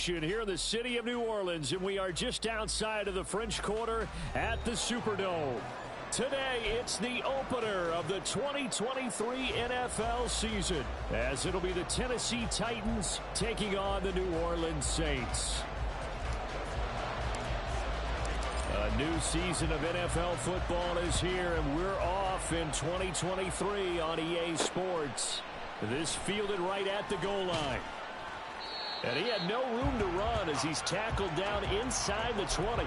action here in the city of New Orleans, and we are just outside of the French Quarter at the Superdome. Today, it's the opener of the 2023 NFL season, as it'll be the Tennessee Titans taking on the New Orleans Saints. A new season of NFL football is here, and we're off in 2023 on EA Sports. This fielded right at the goal line. And he had no room to run as he's tackled down inside the 20.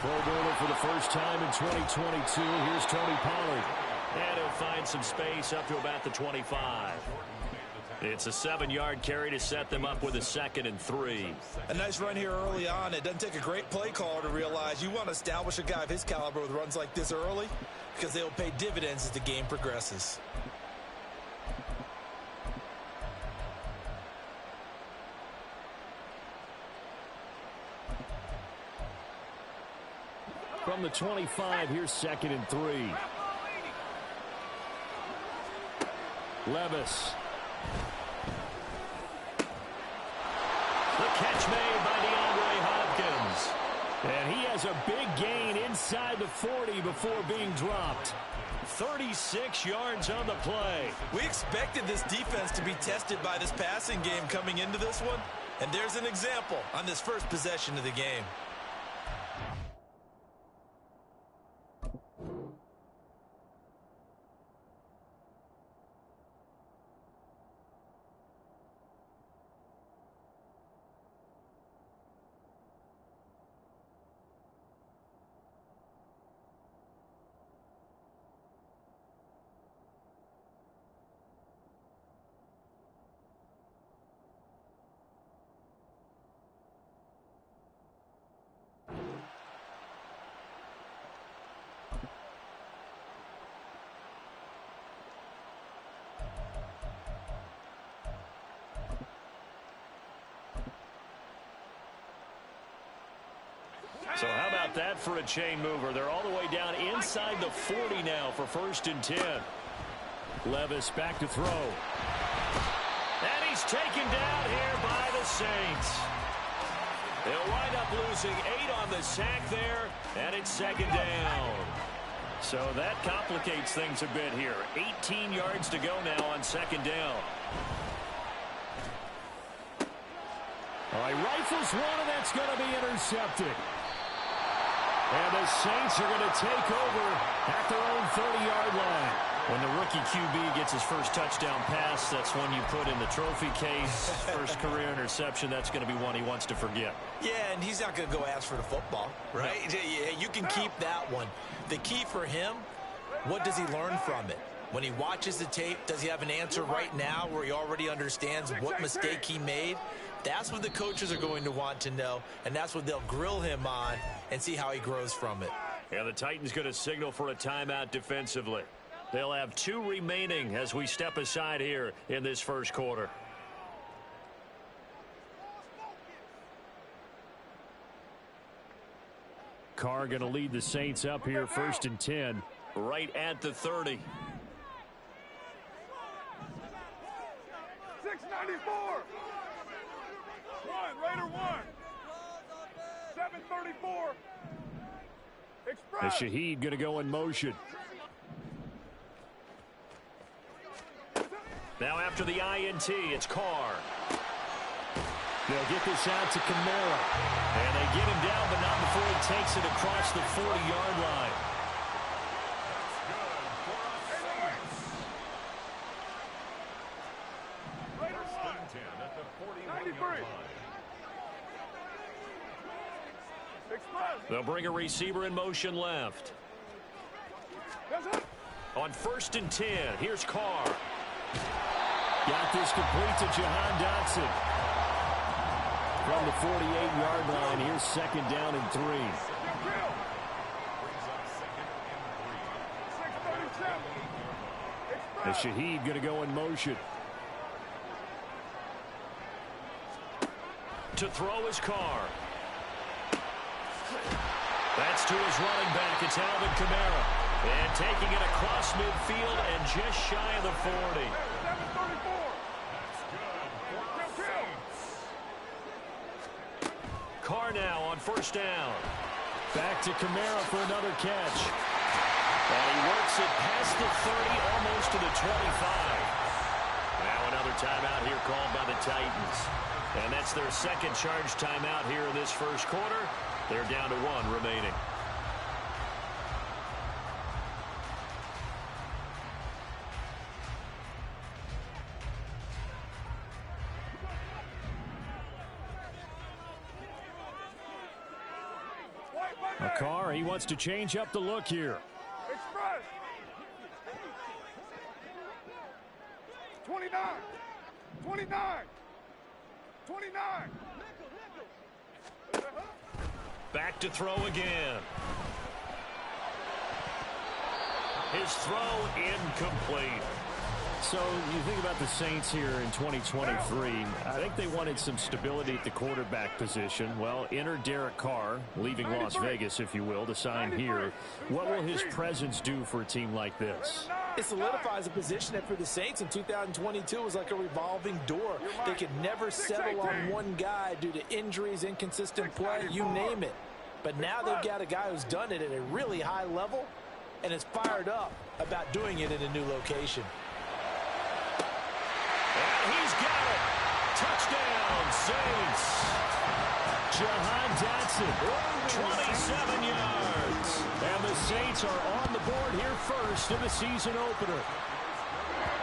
Pro Bowler for the first time in 2022. Here's Tony Pollard. And he'll find some space up to about the 25. It's a 7-yard carry to set them up with a 2nd and 3. A nice run here early on. It doesn't take a great play caller to realize you want to establish a guy of his caliber with runs like this early, because they'll pay dividends as the game progresses. From the 25, here's 2nd and 3. Levis. The catch made by DeAndre Hopkins. And he has a big gain inside the 40 before being dropped. 36 yards on the play. We expected this defense to be tested by this passing game coming into this one. And there's an example on this first possession of the game. So how about that for a chain mover? They're all the way down inside the 40 now for 1st and 10. Levis back to throw. And he's taken down here by the Saints. They'll wind up losing 8 on the sack there, and it's 2nd down. So that complicates things a bit here. 18 yards to go now on 2nd down. All right, rifles one, and that's going to be intercepted. And the Saints are going to take over at their own 30-yard line. When the rookie QB gets his first touchdown pass, that's one you put in the trophy case. First career interception, that's going to be one he wants to forget. Yeah, and he's not going to go ask for the football, right? No. Yeah, you can keep that one. The key for him, what does he learn from it? When he watches the tape, does he have an answer right now where he already understands what mistake he made? That's what the coaches are going to want to know, and that's what they'll grill him on and see how he grows from it. Yeah, the Titans going to signal for a timeout defensively. They'll have 2 remaining as we step aside here in this first quarter. Carr going to lead the Saints up here, 1st and 10. Right at the 30. 694. Raider 1. 734. Express. The Shaheed going to go in motion. Now after the INT, it's Carr. They'll get this out to Kamara. And they get him down, but not before he takes it across the 40-yard line. They'll bring a receiver in motion left. On 1st and 10, here's Carr. Got this complete to Jahan Dotson. From the 48-yard line, here's 2nd down and 3. The Shaheed going to go in motion. To throw his car. That's to his running back. It's Alvin Kamara. And taking it across midfield and just shy of the 40. Carr now on first down. Back to Kamara for another catch. And he works it past the 30, almost to the 25. Now another timeout here called by the Titans. And that's their second charge timeout here in this first quarter. They're down to 1 remaining. Carr, he wants to change up the look here. Express. 29. 29. 29. Back to throw again. His throw incomplete. So you think about the Saints here in 2023. I think they wanted some stability at the quarterback position. Well, enter Derek Carr, leaving Las Vegas, if you will, to sign here. What will his presence do for a team like this? It solidifies a position that for the Saints in 2022 was like a revolving door. They could never settle on one guy due to injuries, inconsistent play, you name it. But now they've got a guy who's done it at a really high level and is fired up about doing it in a new location. And he's got it. Touchdown, Saints. Jahan Dotson, 27 yards. And the Saints are on the board here first in the season opener.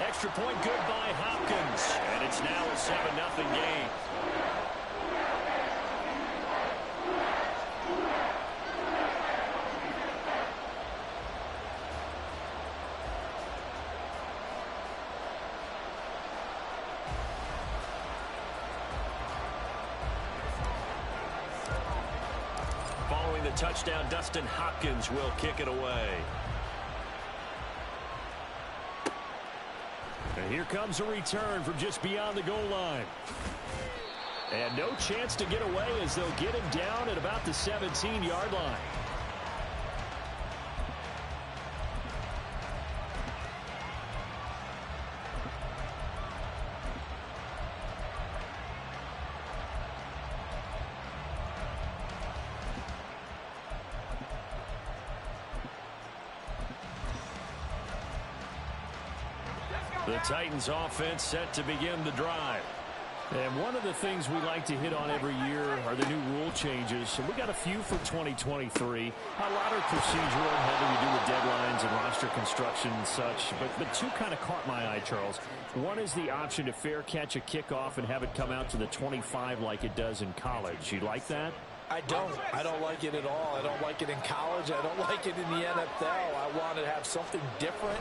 Extra point good by Hopkins. And it's now a 7-0 game. The touchdown, Dustin Hopkins will kick it away. And here comes a return from just beyond the goal line. And no chance to get away as they'll get him down at about the 17-yard line. The Titans offense set to begin the drive. And one of the things we like to hit on every year are the new rule changes. And we got a few for 2023. A lot are procedural, having to do with deadlines and roster construction and such. But two kind of caught my eye, Charles. One is the option to fair catch a kickoff and have it come out to the 25 like it does in college. You like that? I don't like it at all. I don't like it in college. I don't like it in the NFL. I want to have something different.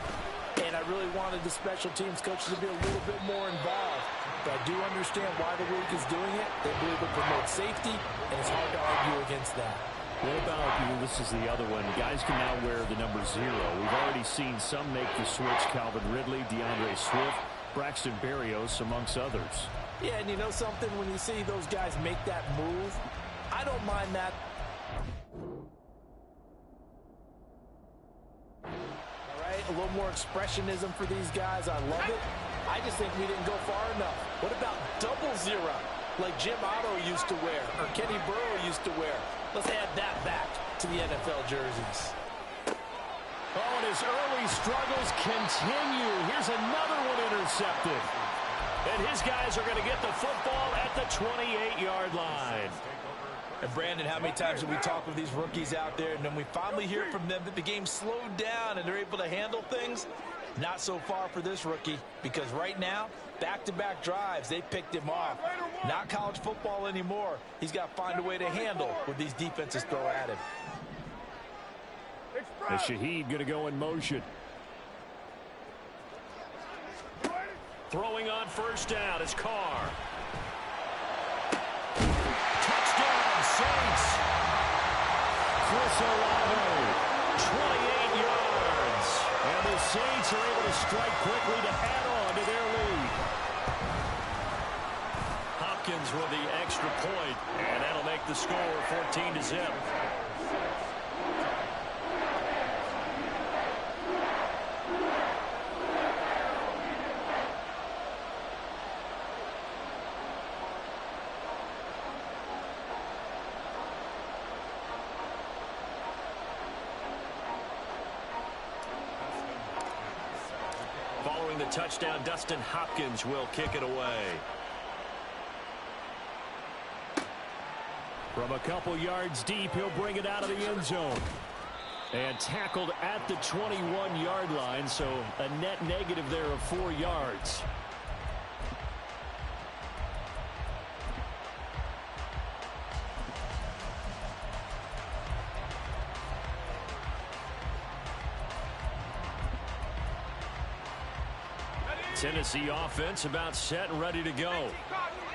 And I really wanted the special teams coaches to be a little bit more involved. But I do understand why the league is doing it. They believe it promotes safety, and it's hard to argue against that. What about, this is the other one, guys can now wear the number 0. We've already seen some make the switch, Calvin Ridley, DeAndre Swift, Braxton Berrios, amongst others. Yeah, and you know something? When you see those guys make that move, I don't mind that. A little more expressionism for these guys. I love it. I just think we didn't go far enough. What about 00, like Jim Otto used to wear or Kenny Burrow used to wear? Let's add that back to the NFL jerseys. Oh, and his early struggles continue. Here's another one intercepted. And his guys are going to get the football at the 28-yard line. And Brandon, how many times have we talked with these rookies out there, and then we finally hear from them that the game slowed down and they're able to handle things? Not so far for this rookie, because right now, back-to-back drives, they picked him off. Not college football anymore. He's got to find a way to handle what these defenses throw at him. The Shaheed going to go in motion. Throwing on first down is Carr. Saints. Chris Olave, 28 yards. and the Saints are able to strike quickly to add on to their lead. Hopkins with the extra point, and that'll make the score 14-0. Following the touchdown, Dustin Hopkins will kick it away. From a couple yards deep, he'll bring it out of the end zone. And tackled at the 21-yard line, so a net negative there of 4 yards. Tennessee offense about set and ready to go.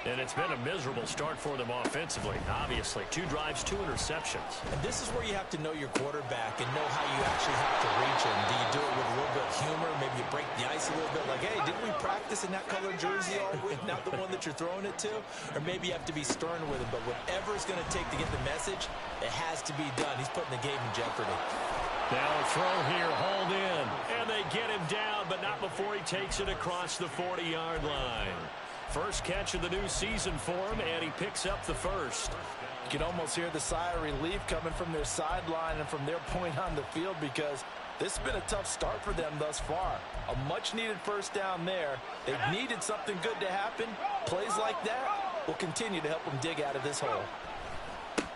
And it's been a miserable start for them offensively. Obviously, 2 drives, 2 interceptions. And this is where you have to know your quarterback and know how you actually have to reach him. Do you do it with a little bit of humor? Maybe you break the ice a little bit like, hey, didn't we practice in that color jersey all week? Not the one that you're throwing it to? Or maybe you have to be stern with him. But whatever it's going to take to get the message, it has to be done. He's putting the game in jeopardy. Now a throw here, hauled in. And they get him down, but not before he takes it across the 40-yard line. First catch of the new season for him, and he picks up the first. You can almost hear the sigh of relief coming from their sideline and from their point on the field, because this has been a tough start for them thus far. A much-needed first down there. They've needed something good to happen. Plays like that will continue to help them dig out of this hole.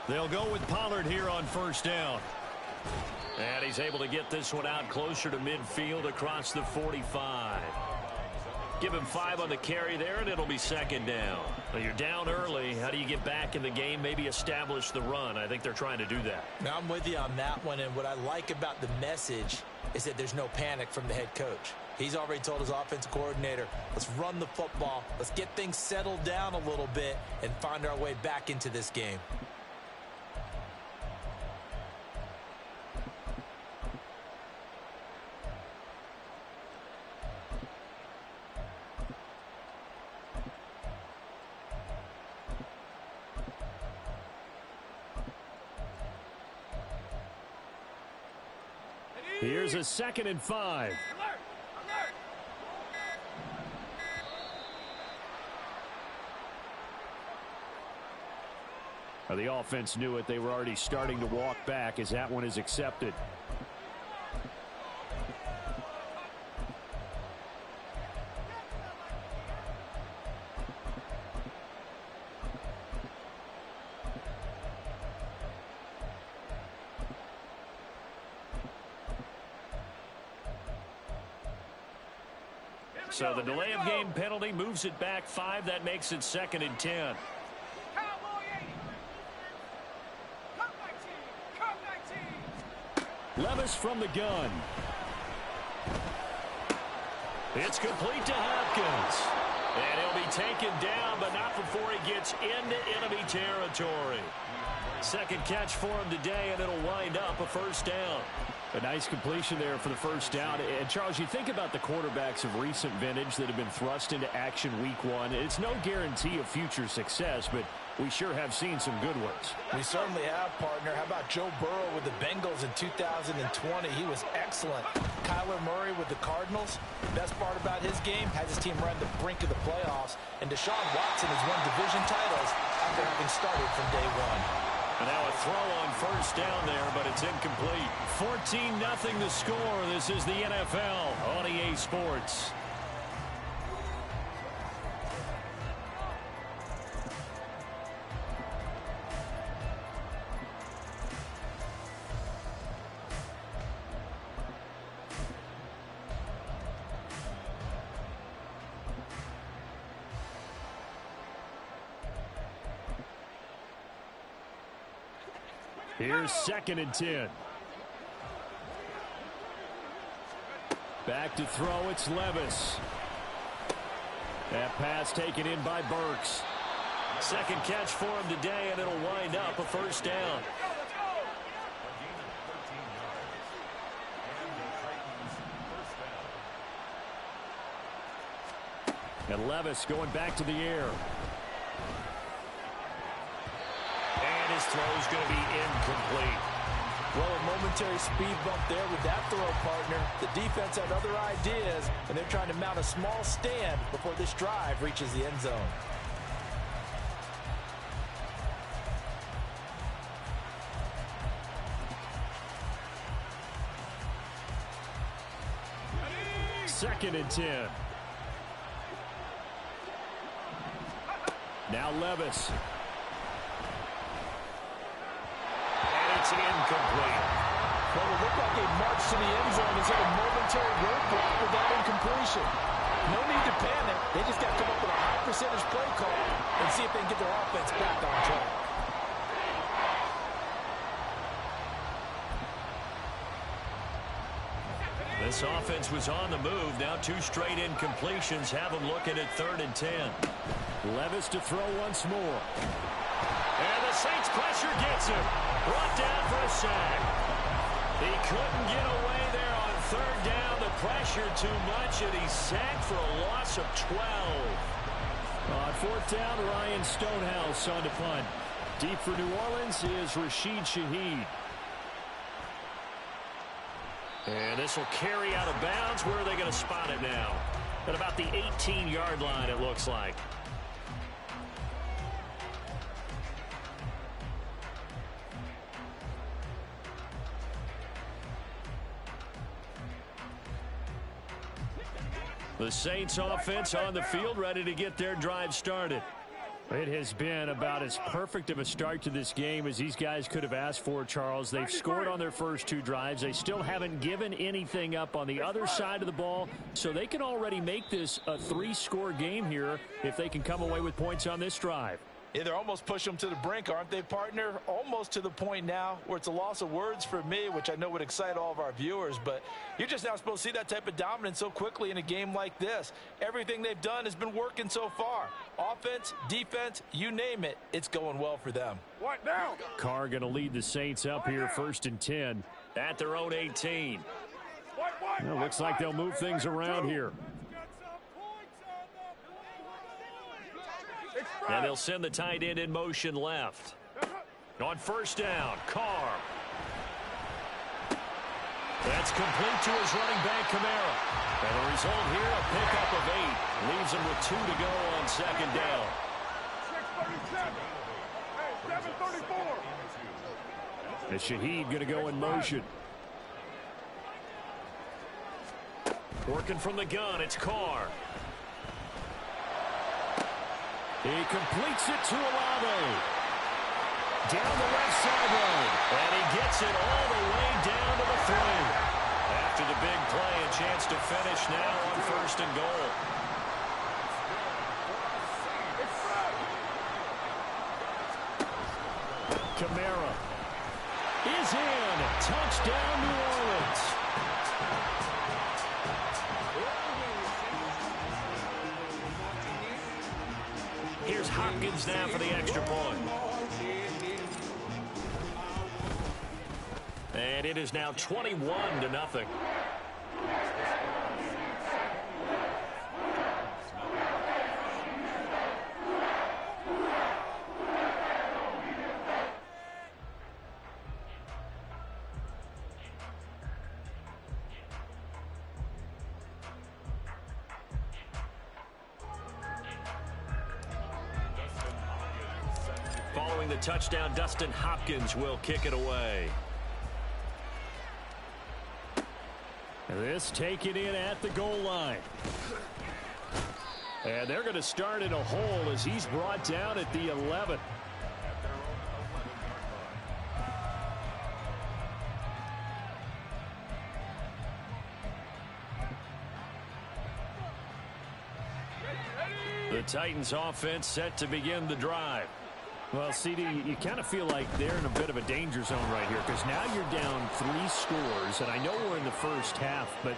They'll go with Pollard here on first down. And he's able to get this one out closer to midfield across the 45. Give him 5 on the carry there, and it'll be second down. Well, you're down early. How do you get back in the game? Maybe establish the run. I think they're trying to do that. Now, I'm with you on that one, and what I like about the message is that there's no panic from the head coach. He's already told his offensive coordinator, let's run the football, let's get things settled down a little bit and find our way back into this game. Here's a 2nd and 5. Well, the offense knew it. They were already starting to walk back as that one is accepted. So the delay of game penalty moves it back 5. That makes it 2nd and 10. Levis from the gun. It's complete to Hopkins. And he'll be taken down, but not before he gets into enemy territory. Second catch for him today, and it'll wind up a first down. A nice completion there for the first down. And, Charles, you think about the quarterbacks of recent vintage that have been thrust into action week 1. It's no guarantee of future success, but we sure have seen some good ones. We certainly have, partner. How about Joe Burrow with the Bengals in 2020? He was excellent. Kyler Murray with the Cardinals. Best part about his game, has his team right on the brink of the playoffs. And Deshaun Watson has won division titles after having started from day 1. And now a throw on first down there, but it's incomplete. 14-0 the score. This is the NFL on EA Sports. Here's 2nd and 10. Back to throw, it's Levis. That pass taken in by Burks. Second catch for him today, and it'll wind up a first down. And Levis going back to the air. And his throw is going to be incomplete. Well, a momentary speed bump there with that throw, partner. The defense had other ideas, and they're trying to mount a small stand before this drive reaches the end zone. Second and 10. Now Levis. And it's incomplete. Well, it looked like a march to the end zone is a momentary roadblock with that incompletion. No need to panic. They just got to come up with a high percentage play call and see if they can get their offense back on track. This offense was on the move. Now 2 straight incompletions have them looking at 3rd and 10. Levis to throw once more. And the Saints pressure gets him. Brought down for a sack. He couldn't get away there on 3rd down. The pressure too much, and he's sacked for a loss of 12. On 4th down, Ryan Stonehouse on to punt. Deep for New Orleans is Rashid Shaheed. And this will carry out of bounds. Where are they going to spot it now? At about the 18-yard line, it looks like. The Saints offense on the field, ready to get their drive started. It has been about as perfect of a start to this game as these guys could have asked for, Charles. They've scored on their first 2 drives. They still haven't given anything up on the other side of the ball, so they can already make this a 3-score game here if they can come away with points on this drive. Yeah, they're almost pushing them to the brink, aren't they, partner? Almost to the point now where it's a loss of words for me, which I know would excite all of our viewers, but you're just not supposed to see that type of dominance so quickly in a game like this. Everything they've done has been working so far. Offense, defense, you name it, it's going well for them. What down? Carr going to lead the Saints up here 1st and 10. At their own 18. Well, looks like they'll move things around here. And they'll send the tight end in motion left. On 1st down, Carr. That's complete to his running back, Kamara. And the result here, a pickup of 8. Leaves him with 2 to go on 2nd down. 6:37. Hey, 7:34. And Shaheed going to go in motion. Working from the gun, it's Carr. He completes it to Olave. Down the left sideline. And he gets it all the way down to the 3. After the big play, a chance to finish now on 1st and goal. Kamara is in. Touchdown, New Orleans. Here's Hopkins now for the extra point. And it is now 21-0. Following the touchdown, Dustin Hopkins will kick it away. This taken in at the goal line. And they're going to start in a hole as he's brought down at the 11. The Titans offense set to begin the drive. Well, CD, you kind of feel like they're in a bit of a danger zone right here because now you're down 3 scores, and I know we're in the first half, but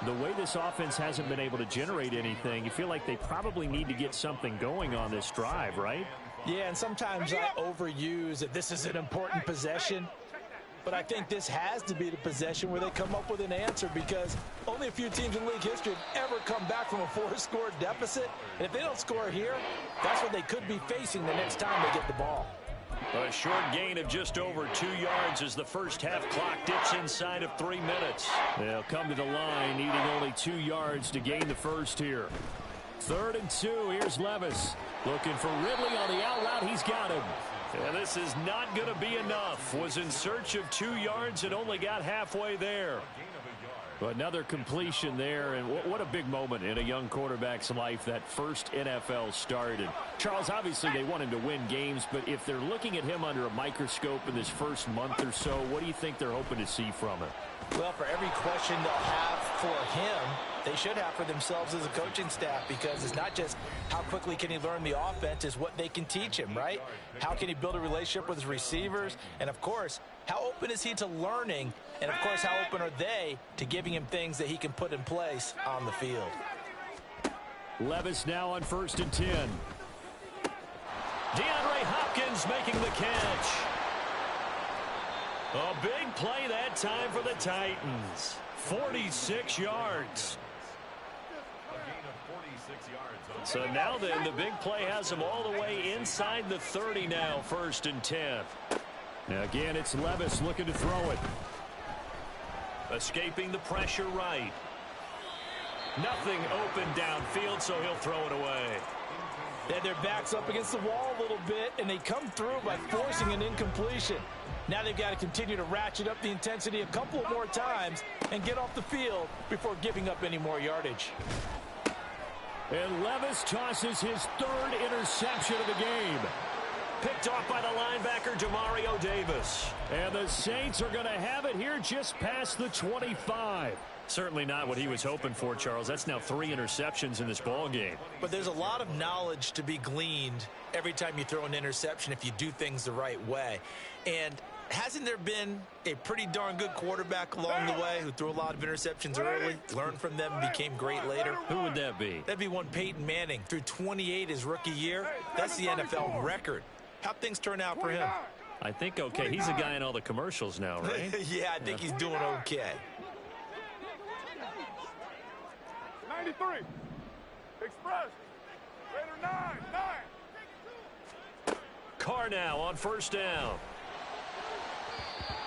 the way this offense hasn't been able to generate anything, you feel like they probably need to get something going on this drive, right? Yeah, and sometimes I overuse that this is an important possession. But I think this has to be the possession where they come up with an answer, because only a few teams in league history have ever come back from a 4-score deficit. And if they don't score here, that's what they could be facing the next time they get the ball. A short gain of just over 2 yards as the first half clock dips inside of 3 minutes. They'll come to the line needing only 2 yards to gain the first here. 3rd and 2. Here's Levis looking for Ridley on the out route. He's got him. And this is not going to be enough. Was in search of 2 yards and only got halfway there. But another completion there, and what a big moment in a young quarterback's life, that first NFL start. And Charles, obviously they want him to win games, but if they're looking at him under a microscope in this first month or so, what do you think they're hoping to see from him? Well, for every question they'll have for him, they should have for themselves as a coaching staff, because it's not just how quickly can he learn the offense, it's what they can teach him, right? How can he build a relationship with his receivers? And, of course, how open is he to learning? And, of course, how open are they to giving him things that he can put in place on the field? Levis now on 1st and 10. DeAndre Hopkins making the catch. A big play that time for the Titans. 46 yards. So now then, the big play has them all the way inside the 30 now, 1st and 10. Now again, it's Levis looking to throw it. Escaping the pressure right. Nothing open downfield, so he'll throw it away. Yeah, their back's up against the wall a little bit, and they come through by forcing an incompletion. Now they've got to continue to ratchet up the intensity a couple more times and get off the field before giving up any more yardage. And Levis tosses his 3rd interception of the game. Picked off by the linebacker, Demario Davis. And the Saints are going to have it here just past the 25. Certainly not what he was hoping for, Charles. That's now 3 interceptions in this ball game. But there's a lot of knowledge to be gleaned every time you throw an interception if you do things the right way. And hasn't there been a pretty darn good quarterback along the way who threw a lot of interceptions early, learned from them, and became great later? Who would that be? That'd be one Peyton Manning. Threw 28 his rookie year. That's the NFL record. How'd things turn out for him? I think okay. He's a guy in all the commercials now, right? Yeah, I think he's doing okay. 93. Express. Raider 9. Carr now on 1st down.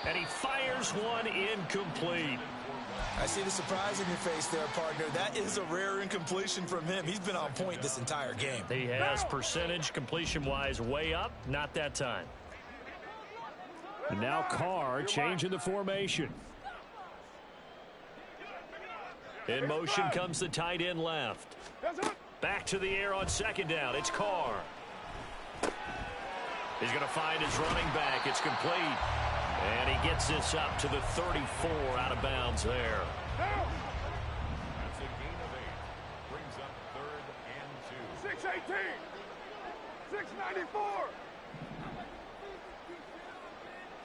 And he fires one incomplete. I see the surprise in your face there, partner. That is a rare incompletion from him. He's been on point this entire game. He has percentage completion-wise way up. Not that time. And now Carr changing the formation. In motion comes the tight end left. Back to the air on 2nd down. It's Carr. He's going to find his running back. It's complete. And he gets this up to the 34 out of bounds there. That's a gain of 8. Brings up 3rd and 2. 618. 694.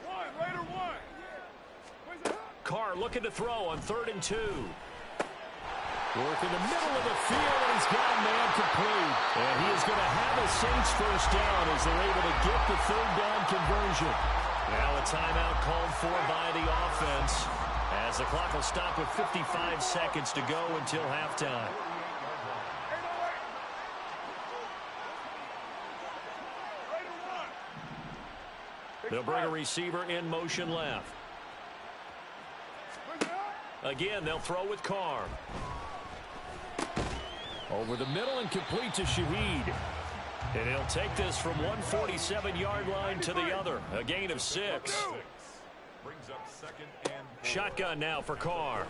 1. Raider 1. Carr looking to throw on 3rd and 2. Work in the middle of the field, and he's got a man complete. And he is going to have a Saints first down as they're able to get the 3rd down conversion. Now a timeout called for by the offense as the clock will stop with 55 seconds to go until halftime. They'll bring a receiver in motion left. Again, they'll throw with Carr. Over the middle and complete to Shaheed. And he'll take this from 147-yard line to the other. A gain of 6. Brings up 2nd and 4. Shotgun now for Carr.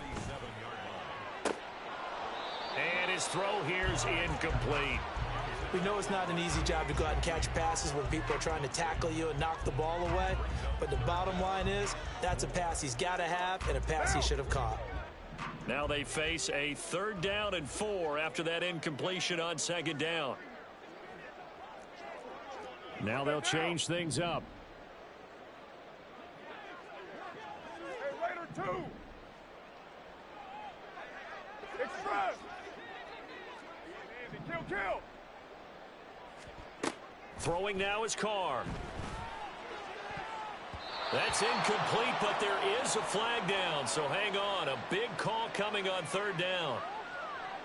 And his throw here's incomplete. We know it's not an easy job to go out and catch passes when people are trying to tackle you and knock the ball away. But the bottom line is that's a pass he's got to have and a pass he should have caught. Now they face a 3rd down and 4 after that incompletion on 2nd down. Now they'll change things up. Hey, Raider 2. Express. Easy. Kill. Throwing now is Carr. That's incomplete, but there is a flag down, so hang on. A big call coming on third down.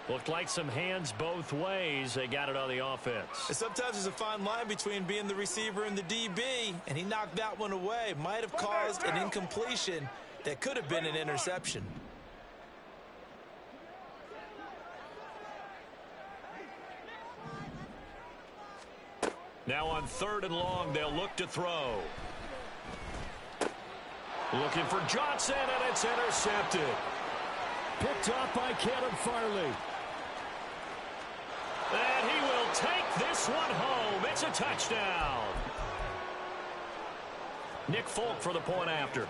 Looked like some hands both ways. They got it on the offense. Sometimes there's a fine line between being the receiver and the DB, and he knocked that one away. Might have caused an incompletion that could have been an interception. Now on third and long, they'll look to throw. Looking for Johnson, and it's intercepted. Picked up by Caleb Farley. And he will take this one home. It's a touchdown. Nick Folk for the point after.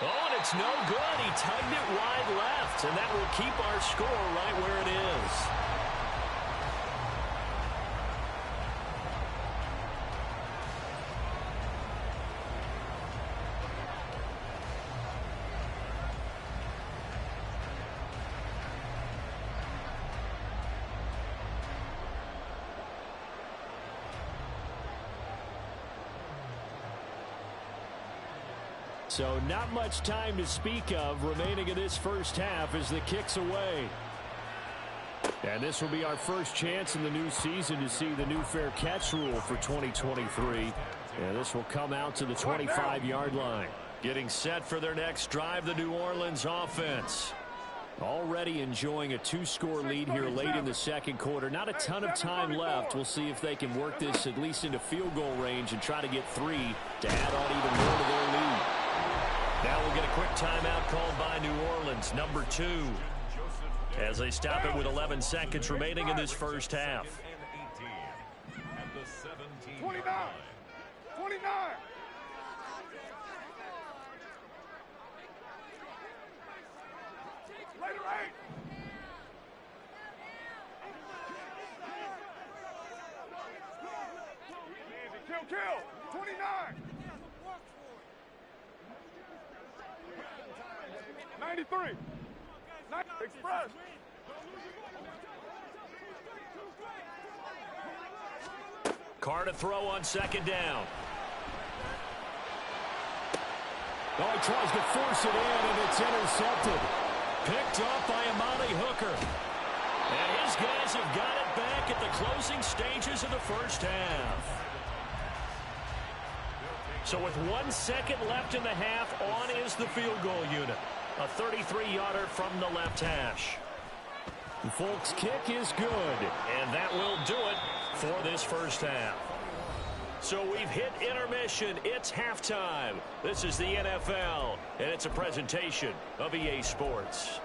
Oh, and it's no good. He tugged it wide left, and that will keep our score right where it is. So not much time to speak of remaining in this first half as the kick's away. And this will be our first chance in the new season to see the new fair catch rule for 2023. And this will come out to the 25-yard line. Getting set for their next drive, the New Orleans offense. Already enjoying a 2-score lead here late in the second quarter. Not a ton of time left. We'll see if they can work this at least into field goal range and try to get 3 to add on even more to their lead. Now we'll get a quick timeout called by New Orleans, number 2, as they stop it with 11 seconds remaining in this first half. 29. 29. Later 8. Kill. 29. 93. Express. Carr to throw on second down. Oh, he tries to force it in, and it's intercepted. Picked up by Amani Hooker. And his guys have got it back at the closing stages of the first half. So with 1 second left in the half, on is the field goal unit. A 33-yarder from the left hash. Folks' kick is good. And that will do it for this first half. So we've hit intermission. It's halftime. This is the NFL, and it's a presentation of EA Sports.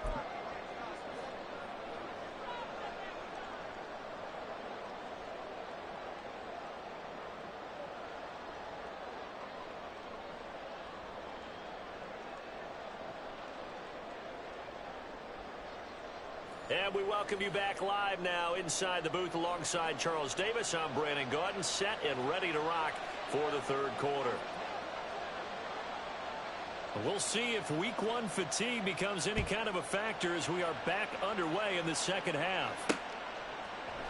And we welcome you back live now inside the booth alongside Charles Davis. I'm Brandon Gaudin, set and ready to rock for the third quarter. We'll see if week 1 fatigue becomes any kind of a factor as we are back underway in the second half.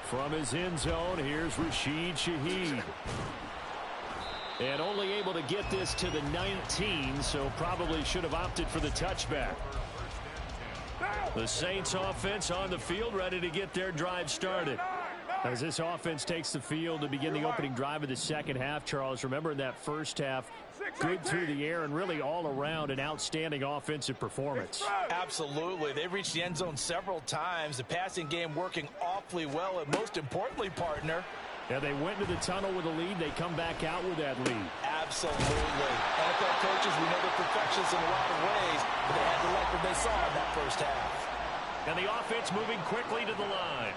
From his end zone, here's Rashid Shaheed. And only able to get this to the 19, so probably should have opted for the touchback. The Saints offense on the field, ready to get their drive started. As this offense takes the field to begin the opening drive of the second half, Charles, remember in that first half, good through the air and really all around an outstanding offensive performance. Absolutely. They reached the end zone several times. The passing game working awfully well, and most importantly, partner, yeah, they went into the tunnel with a lead. They come back out with that lead. Absolutely. NFL coaches, we know they're perfectionists in a lot of ways, but they had to like what they saw in that first half. And the offense moving quickly to the line.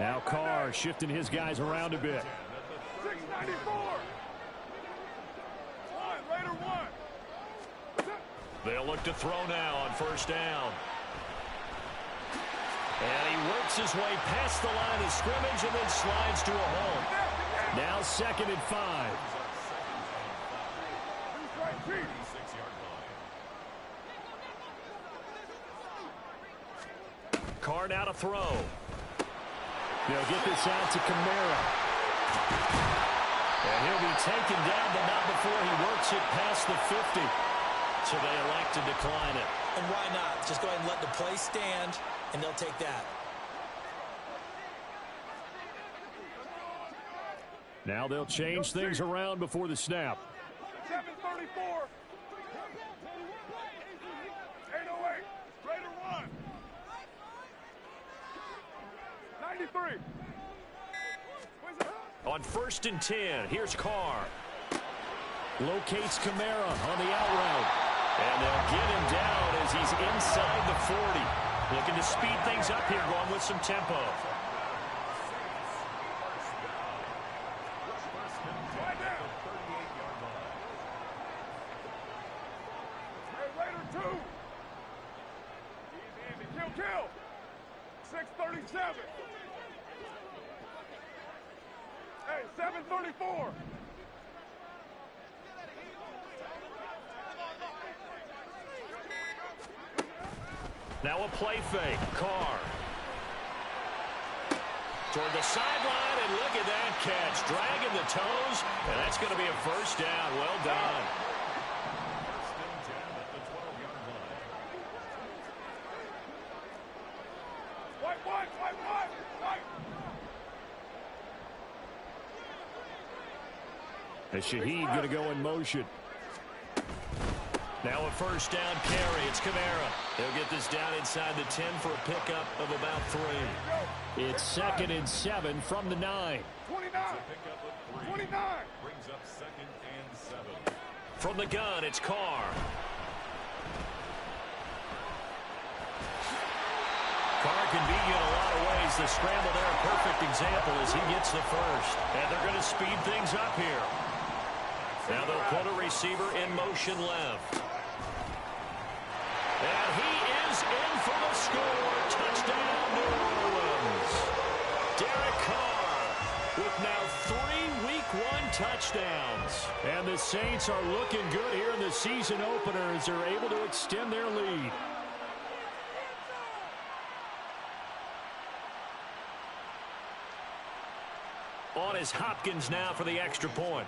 Now Carr shifting his guys around a bit. 694. Later 1. They'll look to throw now on first down. And he works his way past the line of scrimmage and then slides to a hole. Now 2nd and 5. Carr now to throw. They'll get this out to Kamara. And he'll be taken down, but not before he works it past the 50. So they elect to decline it. And why not? Just go ahead and let the play stand, and they'll take that. Now they'll change things around before the snap. 734. 808. Raider 1. 93. On 1st and 10, here's Carr. Locates Kamara on the out route. And they'll get him down as he's inside the 40. Looking to speed things up here, going with some tempo. Raider 2. Easy. Kill. 637. Hey, 734. Now a play fake. Carr. Toward the sideline, and look at that catch. Dragging the toes, and that's going to be a first down. Well done. White. And Shaheed going to go in motion. Now a first down carry. It's Kamara. He'll get this down inside the 10 for a pickup of about 3. It's 2nd and 7 from the 9. 29. 29. Brings up 2nd and 7. From the gun, it's Carr. Carr can beat you in a lot of ways. The scramble there, a perfect example as he gets the first. And they're going to speed things up here. Now they'll put a receiver in motion left. And he is in for the score. Touchdown, New Orleans. Derek Carr with now 3 Week 1 touchdowns. And the Saints are looking good here in the season opener as they're able to extend their lead. On is Hopkins now for the extra point.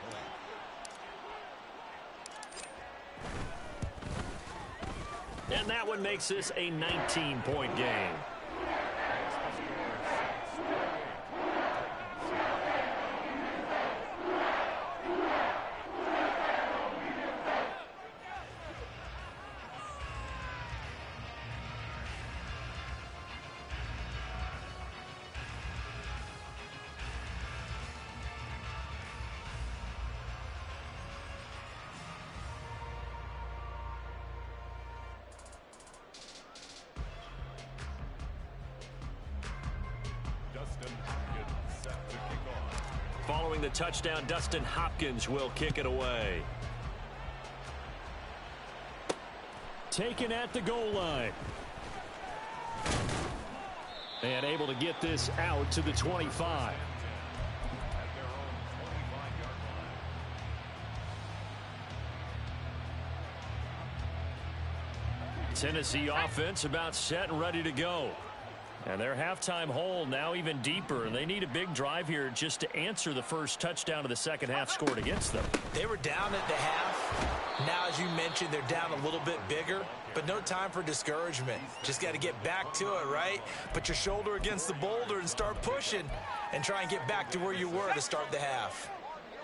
And that one makes this a 19-point game. Following the touchdown, Dustin Hopkins will kick it away. Taken at the goal line. And able to get this out to the 25. Tennessee offense about set and ready to go. And their halftime hole now even deeper. And they need a big drive here just to answer the first touchdown of the second half scored against them. They were down at the half. Now, as you mentioned, they're down a little bit bigger. But no time for discouragement. Just got to get back to it, right? Put your shoulder against the boulder and start pushing. And try and get back to where you were to start the half.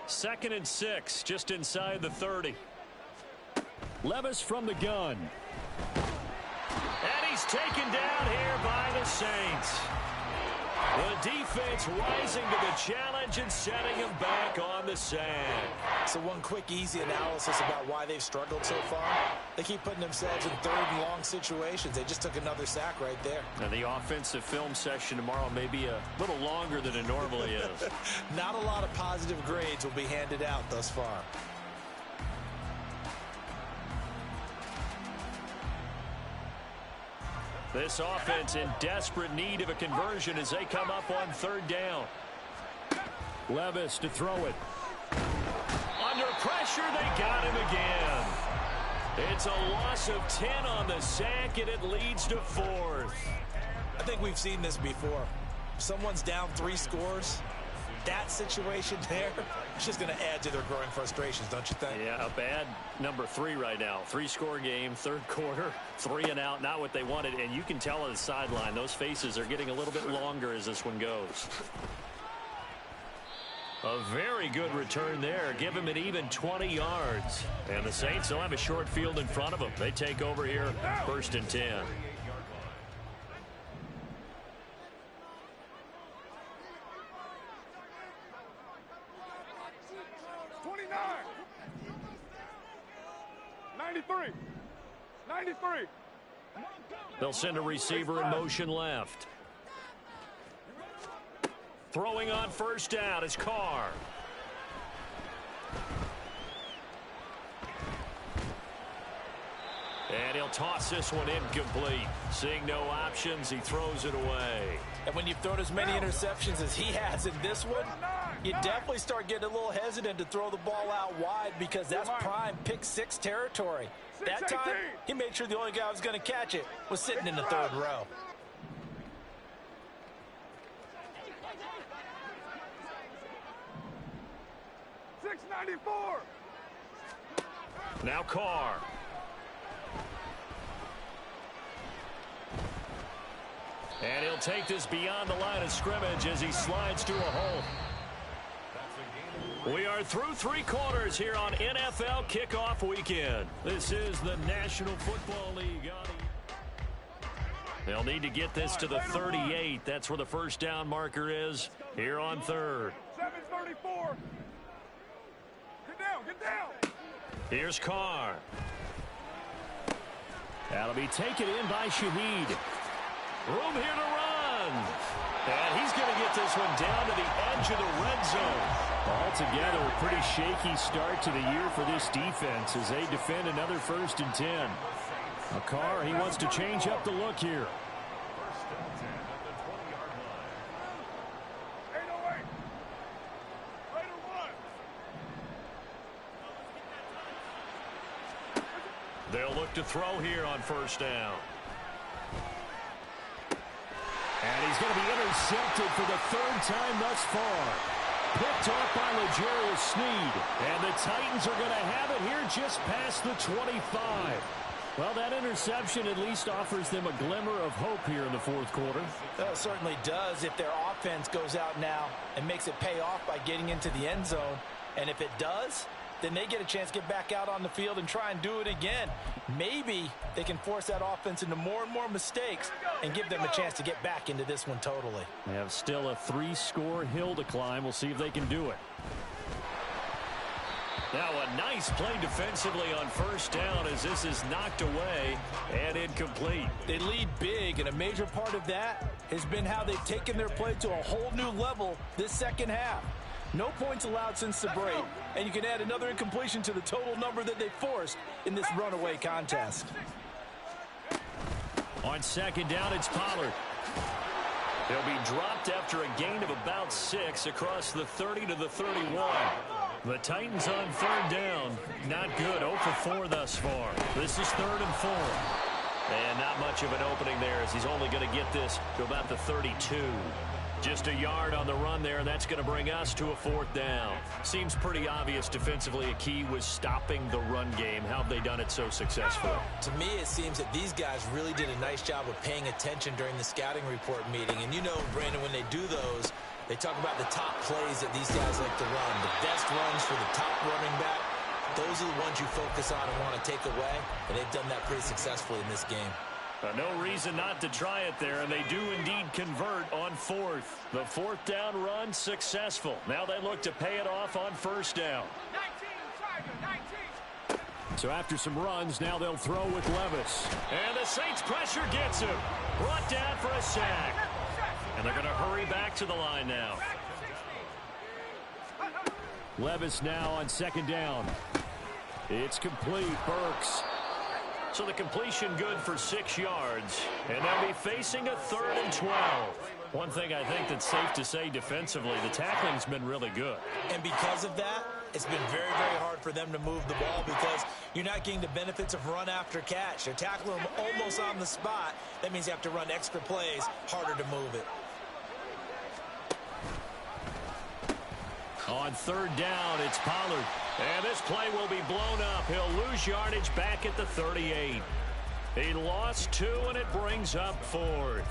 2nd and 6, just inside the 30. Levis from the gun. And he's taken down here by the Saints. The defense rising to the challenge and setting him back on the sack. So one quick, easy analysis about why they've struggled so far. They keep putting themselves in 3rd and long situations. They just took another sack right there. And the offensive film session tomorrow may be a little longer than it normally is. Not a lot of positive grades will be handed out thus far. This offense in desperate need of a conversion as they come up on 3rd down. Levis to throw it. Under pressure, they got him again. It's a loss of 10 on the sack, and it leads to 4th. I think we've seen this before. someone's down 3 scores, that situation there is just going to add to their growing frustrations, don't you think? Yeah, a bad number 3 right now. 3-score game, third quarter, 3 and out, not what they wanted. And you can tell on the sideline, those faces are getting a little bit longer as this one goes. A very good return there. Give him an even 20 yards. And the Saints will have a short field in front of them. They take over here, 1st and 10. 93. They'll send a receiver in motion left. Throwing on 1st down is Carr. And he'll toss this one incomplete. Seeing no options, he throws it away. And when you've thrown as many interceptions as he has in this one, you definitely start getting a little hesitant to throw the ball out wide because that's prime pick-6 territory. That time, he made sure the only guy who was going to catch it was sitting in the 3rd row. Now Carr. And he'll take this beyond the line of scrimmage as he slides to a hole. We are through 3 quarters here on NFL Kickoff Weekend. This is the National Football League. They'll need to get this to the 38. That's where the 1st down marker is here on 3rd. 7:34. Get down. Here's Carr. That'll be taken in by Shaheed. Room here to run. And he's going to get this one down to the edge of the red zone. Altogether, a pretty shaky start to the year for this defense as they defend another 1st and 10. Carr, he wants to change up the look here. 1st and 10 at the 20-yard line. 808. Raider 1. They'll look to throw here on 1st down. And he's going to be intercepted for the 3rd time thus far. Picked off by L'Jarius Sneed. And the Titans are going to have it here just past the 25. Well, that interception at least offers them a glimmer of hope here in the 4th quarter. That certainly does if their offense goes out now and makes it pay off by getting into the end zone. And if it does, then they get a chance to get back out on the field and try and do it again. Maybe they can force that offense into more and more mistakes and give them a chance to get back into this one totally. They have still a 3-score hill to climb. We'll see if they can do it. Now a nice play defensively on 1st down as this is knocked away and incomplete. They lead big, and a major part of that has been how they've taken their play to a whole new level this 2nd half. No points allowed since the break, and you can add another incompletion to the total number that they forced in this runaway contest. On 2nd down, it's Pollard. He'll be dropped after a gain of about 6 across the 30 to the 31. The Titans on 3rd down. Not good. 0 for 4 thus far. This is 3rd and 4. And not much of an opening there as he's only going to get this to about the 32. Just a yard on the run there, and that's going to bring us to a 4th down. Seems pretty obvious defensively a key was stopping the run game. How have they done it so successfully? To me, it seems that these guys really did a nice job of paying attention during the scouting report meeting. And you know, Brandon, when they do those, they talk about the top plays that these guys like to run. The best runs for the top running back. Those are the ones you focus on and want to take away. And they've done that pretty successfully in this game. No reason not to try it there, and they do indeed convert on 4th. The 4th down run successful. Now they look to pay it off on 1st down. 19. So after some runs, now they'll throw with Levis. And the Saints pressure gets him. Brought down for a sack. And they're going to hurry back to the line now. Levis now on 2nd down. It's complete. Burks. So the completion good for 6 yards. And they'll be facing a 3rd and 12. One thing I think that's safe to say defensively, the tackling's been really good. And because of that, it's been very, very hard for them to move the ball because you're not getting the benefits of run after catch. They're tackling them almost on the spot. That means you have to run extra plays, harder to move it. On third down, it's Pollard. And this play will be blown up. He'll lose yardage back at the 38. He lost 2, and it brings up 4th.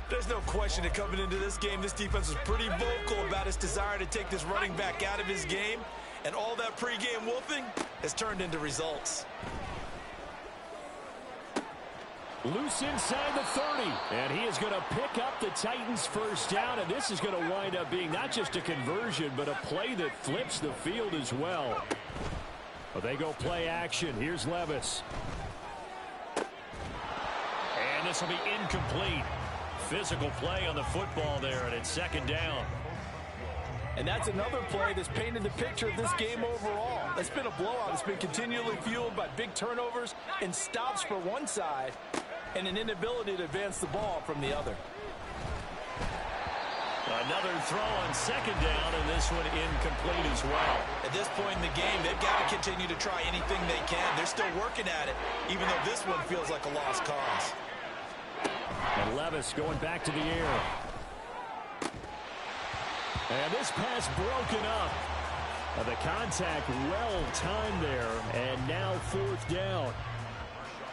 There's no question that coming into this game, this defense was pretty vocal about its desire to take this running back out of his game. And all that pregame wolfing has turned into results. Loose inside the 30, and he is going to pick up the Titans' first down, and this is going to wind up being not just a conversion, but a play that flips the field as well. But they go play action. Here's Levis. And this will be incomplete. Physical play on the football there, and it's second down. And that's another play that's painted the picture of this game overall. It's been a blowout. It's been continually fueled by big turnovers and stops for one side and an inability to advance the ball from the other. Another throw on second down, and this one incomplete as well. At this point in the game, they've got to continue to try anything they can. They're still working at it, even though this one feels like a lost cause. And Levis going back to the air. And this pass broken up. The contact well timed there, and now fourth down.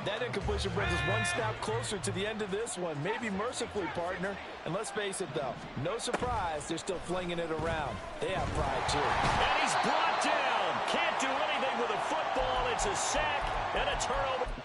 That incompletion brings us one step closer to the end of this one. Maybe mercifully, partner. And let's face it, though, no surprise, they're still flinging it around. They have pride, too. And he's brought down. Can't do anything with a football. It's a sack and a turnover.